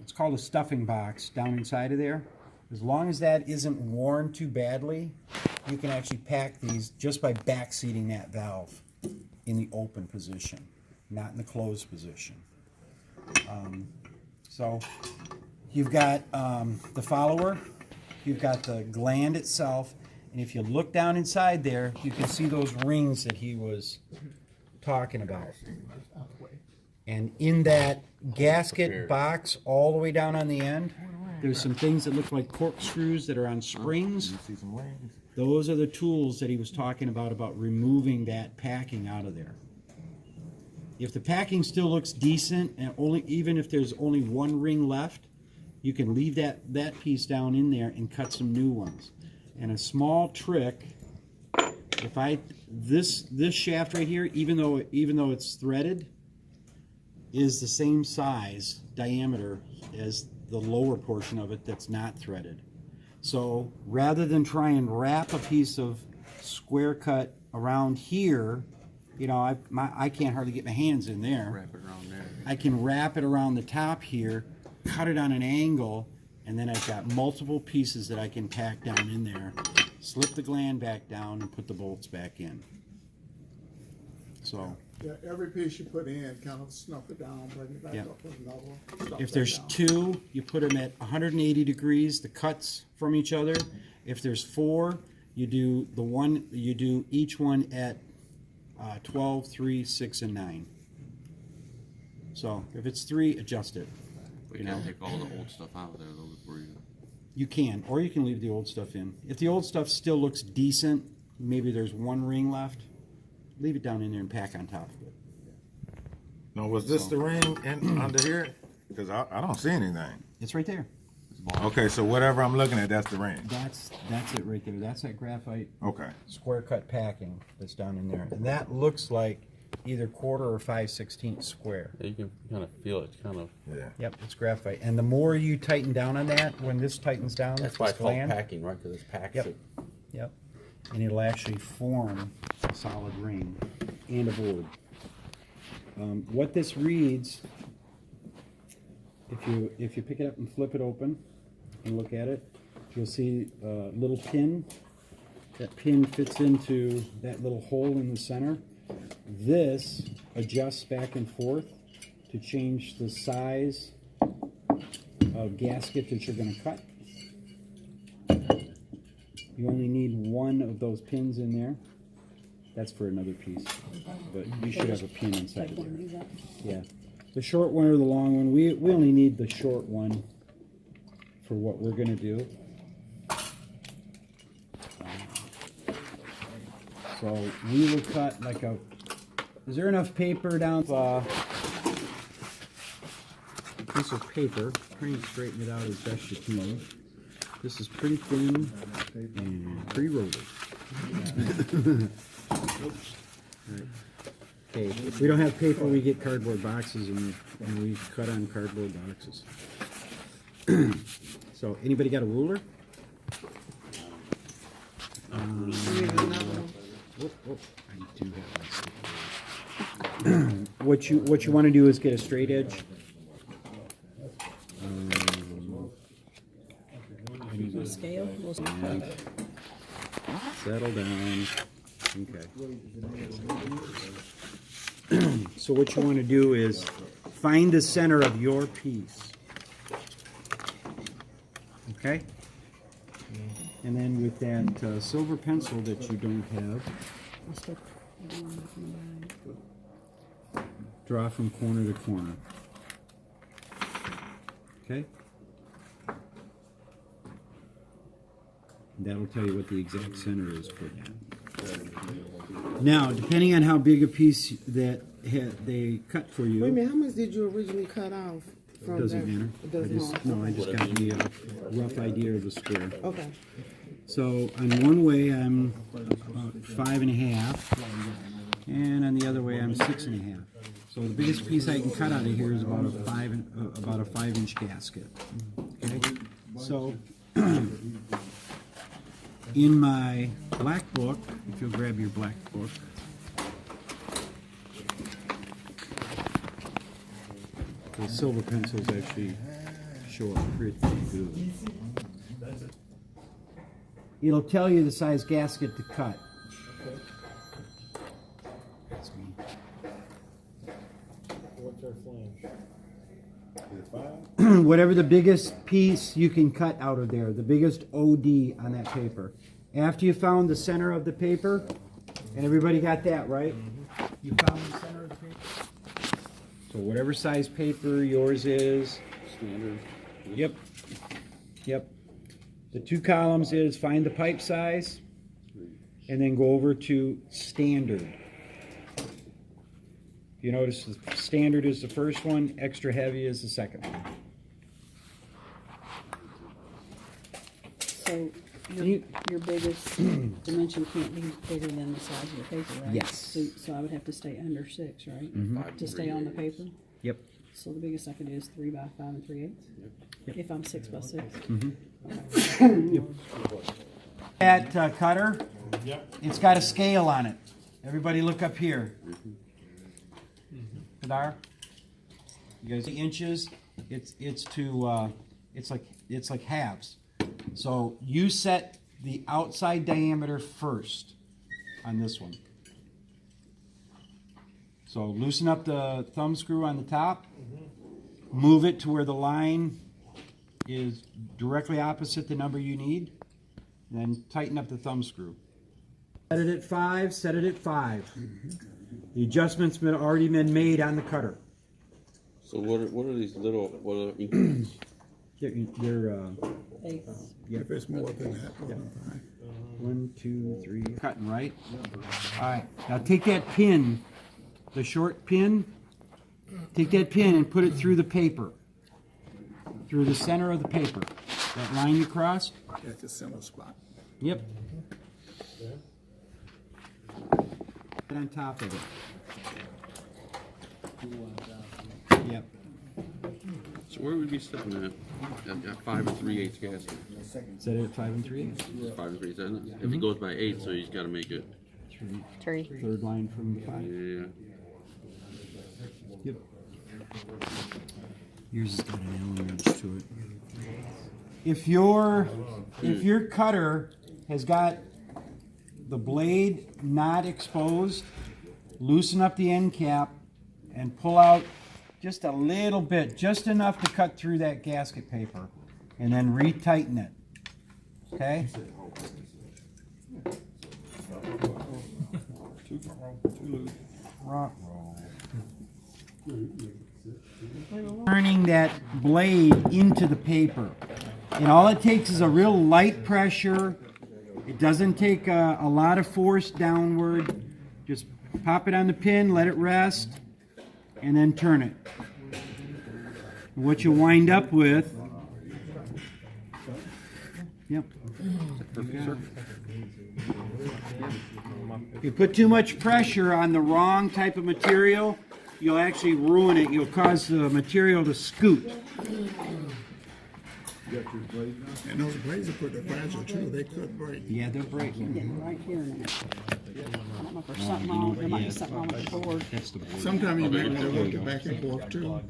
it's called a stuffing box down inside of there. As long as that isn't worn too badly, you can actually pack these just by back seating that valve in the open position, not in the closed position. So you've got the follower, you've got the gland itself, and if you look down inside there, you can see those rings that he was talking about. And in that gasket box all the way down on the end, there's some things that look like corkscrews that are on springs. Those are the tools that he was talking about removing that packing out of there. If the packing still looks decent, and even if there's only one ring left, you can leave that piece down in there and cut some new ones. And a small trick, this shaft right here, even though it's threaded, is the same size diameter as the lower portion of it that's not threaded. So rather than try and wrap a piece of square cut around here, you know, I can't hardly get my hands in there. Wrap it around there. I can wrap it around the top here, cut it on an angle, and then I've got multiple pieces that I can pack down in there, slip the gland back down, and put the bolts back in. So Yeah, every piece you put in, kind of snuff it down, bring it back up with another one. if there's two, you put them at 180 degrees, the cuts from each other. If there's four, you do each one at 12, 3, 6, and 9. So if it's 3, adjust it. We can't take all the old stuff out of there though before you. You can, or you can leave the old stuff in. If the old stuff still looks decent, maybe there's one ring left, leave it down in there and pack on top of it. Now, was this the ring under here? Because I don't see anything. It's right there. Okay, so whatever I'm looking at, that's the ring. That's it right there. That's that graphite Okay. square cut packing that's down in there. And that looks like either 1/4 or 5/16 square. Yeah, you can kind of feel it. It's kind of. Yeah. Yep, it's graphite. And the more you tighten down on that, when this tightens down, That's why this it's called gland, packing, right? Because it's packed. Yep. Yep. And it'll actually form a solid ring and a board. What this reads, if you pick it up and flip it open and look at it, you'll see a little pin. That pin fits into that little hole in the center. This adjusts back and forth to change the size of gasket that you're going to cut. You only need one of those pins in there. That's for another piece, but you should have a pin inside of there. Yeah, the short one or the long one. We only need the short one for what we're going to do. So we will cut like a. Is there enough paper down? Piece of paper. Try and straighten it out as best you can. This is pretty thin and pretty rotary. Okay, if we don't have paper, we get cardboard boxes and we cut on cardboard boxes. So, anybody got a ruler? I do have one. What you want to do is get a straight edge. Scale. Settle down. Okay. So what you want to do is find the center of your piece. Okay? And then with that silver pencil that you don't have, draw from corner to corner. Okay? That'll tell you what the exact center is for that. Now, depending on how big a piece that they cut for you, Wait a minute, how much did you originally cut off? From doesn't that? matter. It doesn't I just got the rough idea of the square. Okay. So on one way I'm about 5.5, and on the other way I'm 6.5. So the biggest piece I can cut out of here is about a 5-inch gasket. Okay, so in my black book, if you'll grab your black book, the silver pencils actually show up pretty good. It'll tell you the size gasket to cut. That's me. What's our flange? Whatever the biggest piece you can cut out of there, the biggest OD on that paper. After you found the center of the paper, and everybody got that, right? You found the center of the paper? So whatever size paper yours is. Standard. Yep. Yep. The 2 columns is find the pipe size, and then go over to standard. You notice the standard is the first one, extra heavy is the second one. So your biggest dimension can't be bigger than the size of the paper, right? Yes. So I would have to stay under 6, right? Five To stay on the paper? Yep. So the biggest I can do is 3 by 5 3/8? If I'm 6 by 6? That cutter, it's got a scale on it. Everybody look up here. Kadar? You guys see inches? It's like halves. So you set the outside diameter first on this one. So loosen up the thumb screw on the top. Move it to where the line is directly opposite the number you need. Then tighten up the thumb screw. Set it at 5, set it at 5. The adjustment's already been made on the cutter. So what are these little, what are increments? They're Eighths. If it's more than that, fine. 1, 2, 3. Cutting, right? All right. Now take that pin, the short pin, take that pin and put it through the paper, through the center of the paper. That line you crossed? That's the center spot. Yep. Right on top of it. Yep. So where would we be stepping at? At 5 3/8 gasket. Set it at 5 3/8. 5 3/8. If it goes by 8, so he's got to make it. 3. Third line from 5. Yeah. Yep. Yours has got an Allen wrench to it. If your cutter has got the blade not exposed, loosen up the end cap and pull out just a little bit, just enough to cut through that gasket paper, and then retighten it. Okay? Rock roll. Turning that blade into the paper. And all it takes is a real light pressure. It doesn't take a lot of force downward. Just pop it on the pin, let it rest, and then turn it. What you wind up with. Yep. If you put too much pressure on the wrong type of material, you'll actually ruin it. You'll cause the material to scoot. And those blades are pretty fragile too, they could break. Yeah, they're breaking. Getting right here now. I don't know if there's something wrong. There might be something wrong with the board. That's the board. Sometimes you might want to work it back and forth too.